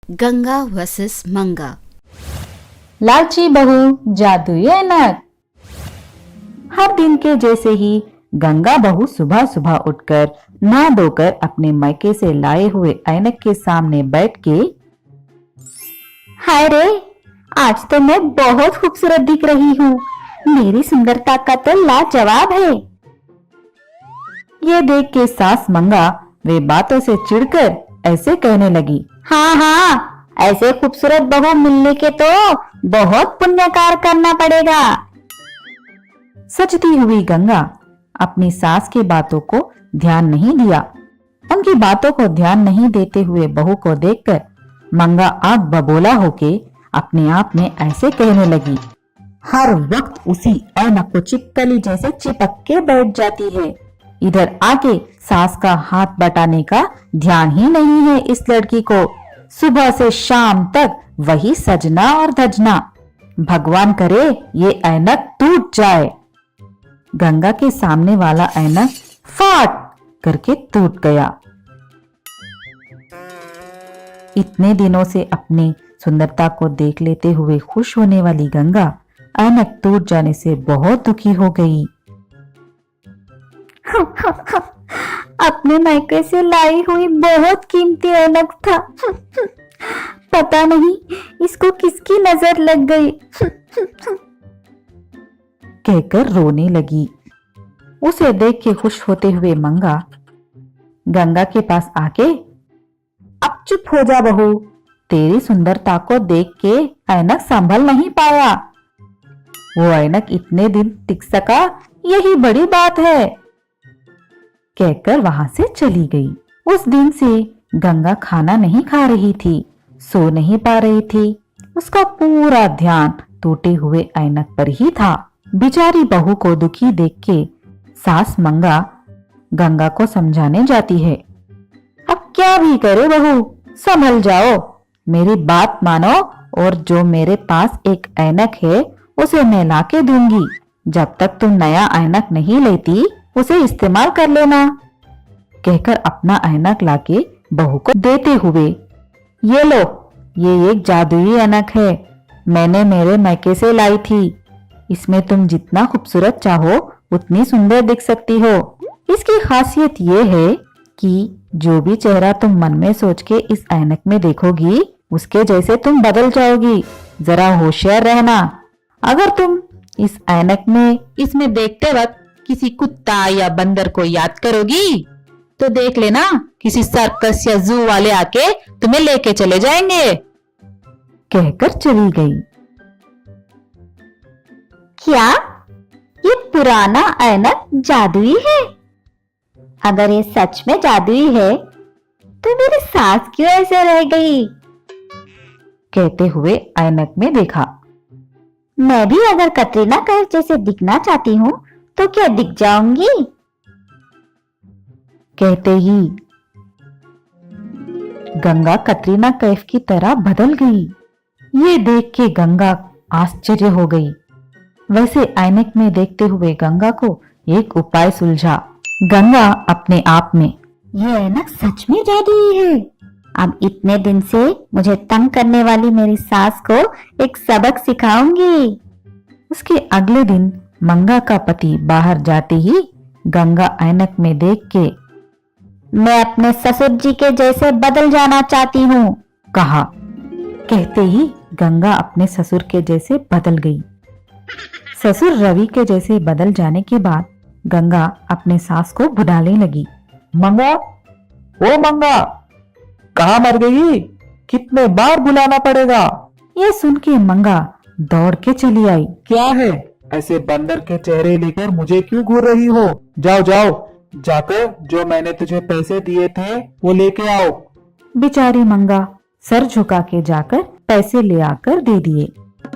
Ganga versus मंगा। लालची बहू जादुई ऐनक। हर दिन के जैसे ही गंगा बहू सुबह सुबह उठकर नहा धोकर अपने मायके से लाए हुए ऐनक के सामने बैठ के, हाय रे, आज तो मैं बहुत खूबसूरत दिख रही हूँ। मेरी सुंदरता का तो लाजवाब है। ये देख के सास मंगा वे बातों से चिढ़कर ऐसे कहने लगी, हाँ हाँ, ऐसे खूबसूरत बहू मिलने के तो बहुत पुण्यकार करना पड़ेगा। सजती हुई गंगा अपनी सास की बातों को ध्यान नहीं दिया। उनकी बातों को ध्यान नहीं देते हुए बहू को देखकर मंगा आग बबोला होके अपने आप में ऐसे कहने लगी, हर वक्त उसी ऐनक को चिपकली जैसे चिपक के बैठ जाती है। इधर आके सास का हाथ बटाने का ध्यान ही नहीं है इस लड़की को। सुबह से शाम तक वही सजना और धजना। भगवान करे ये ऐनक टूट जाए। गंगा के सामने वाला ऐनक फाट करके टूट गया। इतने दिनों से अपनी सुंदरता को देख लेते हुए खुश होने वाली गंगा ऐनक टूट जाने से बहुत दुखी हो गई। अपने मायके से लाई हुई बहुत कीमती ऐनक था। पता नहीं इसको किसकी नजर लग गई। कहकर रोने लगी। उसे देख के खुश होते हुए मंगा गंगा के पास आके, अब चुप हो जा बहू, तेरी सुंदरता को देख के ऐनक संभल नहीं पाया। वो ऐनक इतने दिन टिक सका, यही बड़ी बात है। कहकर वहां से चली गई। उस दिन से गंगा खाना नहीं खा रही थी, सो नहीं पा रही थी। उसका पूरा ध्यान टूटे हुए ऐनक पर ही था। बेचारी बहू को दुखी देख के सास मंगा गंगा को समझाने जाती है, अब क्या भी करे बहू, संभल जाओ, मेरी बात मानो और जो मेरे पास एक ऐनक है उसे मैं लाके दूंगी। जब तक तुम नया ऐनक नहीं लेती उसे इस्तेमाल कर लेना। कहकर अपना ऐनक लाके बहू को देते हुए, ये लो, ये एक जादुई ऐनक है, मैंने मेरे मायके से लाई थी। इसमें तुम जितना खूबसूरत चाहो उतनी सुंदर दिख सकती हो। इसकी खासियत ये है कि जो भी चेहरा तुम मन में सोच के इस ऐनक में देखोगी उसके जैसे तुम बदल जाओगी। जरा होशियार रहना। अगर तुम इस ऐनक में इसमें देखते वक्त किसी कुत्ता या बंदर को याद करोगी तो देख लेना किसी सर्कस या जू वाले आके तुम्हें लेके चले जाएंगे। कहकर चली गई। क्या ये पुराना ऐनक जादुई है? अगर ये सच में जादुई है तो मेरी सास क्यों ऐसे रह गई? कहते हुए ऐनक में देखा। मैं भी अगर कटरीना कैफ जैसे दिखना चाहती हूँ तो क्या दिख जाऊंगी? कहते ही गंगा कटरीना कैफ की तरह बदल गई। ये देख के गंगा आश्चर्य हो गई। वैसे ऐनक में देखते हुए गंगा को एक उपाय सुलझा। गंगा अपने आप में, ये ऐनक सच में जादुई है। अब इतने दिन से मुझे तंग करने वाली मेरी सास को एक सबक सिखाऊंगी। उसके अगले दिन मंगा का पति बाहर जाते ही गंगा ऐनक में देख के, मैं अपने ससुर जी के जैसे बदल जाना चाहती हूँ, कहा। कहते ही गंगा अपने ससुर के जैसे बदल गई। ससुर रवि के जैसे बदल जाने के बाद गंगा अपने सास को बुलाने लगी। मंगा, ओ मंगा, कहाँ मर गई? कितने बार बुलाना पड़ेगा? ये सुन के मंगा दौड़ के चली आई। क्या है, ऐसे बंदर के चेहरे लेकर मुझे क्यों घूर रही हो? जाओ जाओ, जाकर जो मैंने तुझे पैसे दिए थे वो लेके आओ। बेचारी मंगा सर झुका के जाकर पैसे ले आकर दे दिए।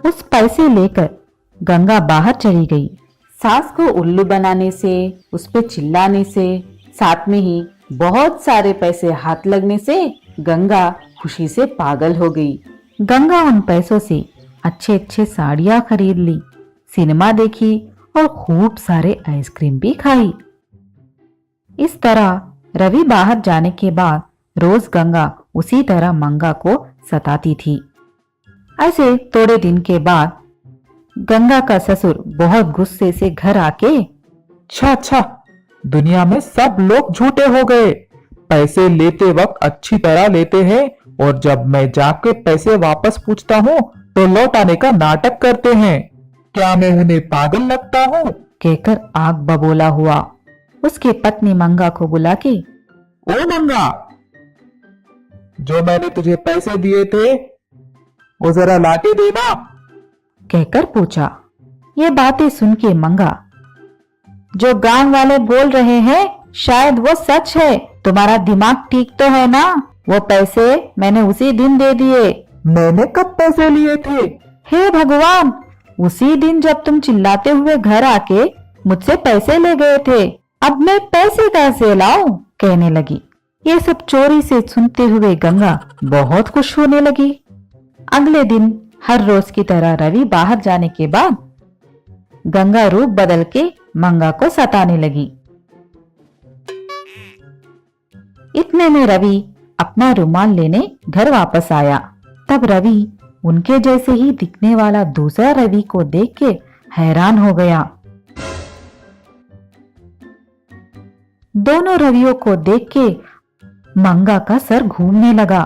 उस पैसे लेकर गंगा बाहर चली गई। सास को उल्लू बनाने से, उस पे चिल्लाने से, साथ में ही बहुत सारे पैसे हाथ लगने से गंगा खुशी से पागल हो गई। गंगा उन पैसों से अच्छे अच्छे साड़ियां खरीद ली, सिनेमा देखी और खूब सारे आइसक्रीम भी खाई। इस तरह रवि बाहर जाने के बाद रोज गंगा उसी तरह मंगा को सताती थी। ऐसे थोड़े दिन के बाद गंगा का ससुर बहुत गुस्से से घर आके, अच्छा, दुनिया में सब लोग झूठे हो गए। पैसे लेते वक्त अच्छी तरह लेते हैं और जब मैं जाके पैसे वापस पूछता हूँ तो लौटाने का नाटक करते हैं। क्या मैं उन्हें पागल लगता हूँ? कहकर आग बबोला हुआ उसकी पत्नी मंगा को बुला के, ओ मंगा, जो मैंने तुझे पैसे दिए थे वो जरा लाके देना। कहकर पूछा। ये बातें सुन के मंगा, जो गांव वाले बोल रहे हैं शायद वो सच है। तुम्हारा दिमाग ठीक तो है ना? वो पैसे मैंने उसी दिन दे दिए। मैंने कब पैसे लिए थे? हे भगवान, उसी दिन जब तुम चिल्लाते हुए घर आके मुझसे पैसे ले गए थे। अब मैं पैसे कैसे लाऊं? कहने लगी। ये सब चोरी से सुनते हुए गंगा बहुत खुश होने लगी। अगले दिन हर रोज की तरह रवि बाहर जाने के बाद गंगा रूप बदल के मंगा को सताने लगी। इतने में रवि अपना रुमाल लेने घर वापस आया। तब रवि उनके जैसे ही दिखने वाला दूसरा रवि को देख के हैरान हो गया। दोनों रवियों को देख के मंगा का सर घूमने लगा।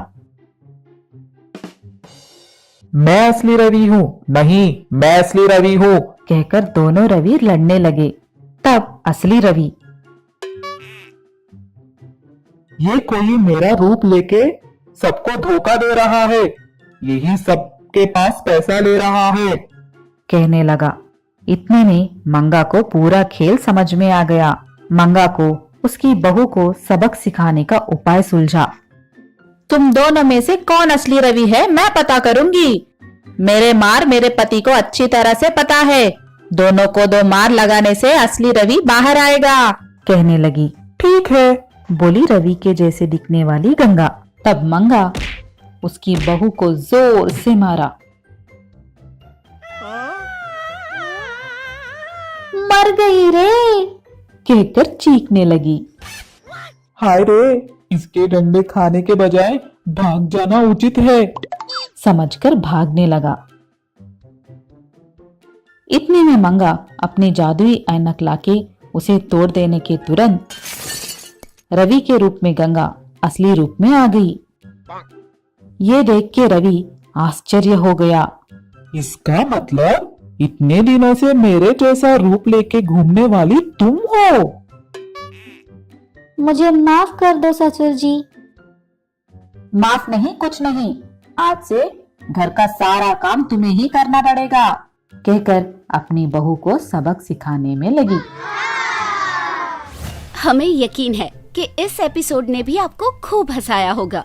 मैं असली रवि हूँ। नहीं, मैं असली रवि हूँ। कहकर दोनों रवि लड़ने लगे। तब असली रवि, ये कोई मेरा रूप लेके सबको धोखा दे रहा है। यही सबके पास पैसा ले रहा है। कहने लगा। इतने में मंगा को पूरा खेल समझ में आ गया। मंगा को उसकी बहू को सबक सिखाने का उपाय सुलझा। तुम दोनों में से कौन असली रवि है मैं पता करूंगी। मेरे मार मेरे पति को अच्छी तरह से पता है। दोनों को 2 मार लगाने से असली रवि बाहर आएगा। कहने लगी। ठीक है, बोली रवि के जैसे दिखने वाली गंगा। तब मंगा उसकी बहू को जोर से मारा। मर गई रे, कहकर चीखने लगी। हाय रे, इसके डंडे खाने के बजाय भाग जाना उचित है। समझकर भागने लगा। इतने में मंगा अपनी जादुई ऐनक लाके उसे तोड़ देने के तुरंत रवि के रूप में गंगा असली रूप में आ गई। ये देख के रवि आश्चर्य हो गया। इसका मतलब इतने दिनों से मेरे जैसा रूप लेके घूमने वाली तुम हो। मुझे माफ कर दो ससुर जी। माफ नहीं, कुछ नहीं। आज से घर का सारा काम तुम्हें ही करना पड़ेगा। कहकर अपनी बहू को सबक सिखाने में लगी। हमें यकीन है कि इस एपिसोड ने भी आपको खूब हंसाया होगा।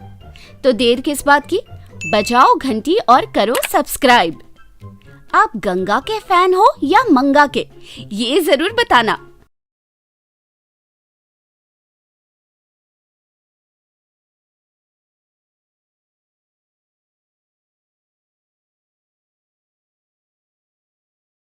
तो देर किस बात की, बजाओ घंटी और करो सब्सक्राइब। आप गंगा के फैन हो या मंगा के, ये जरूर बताना।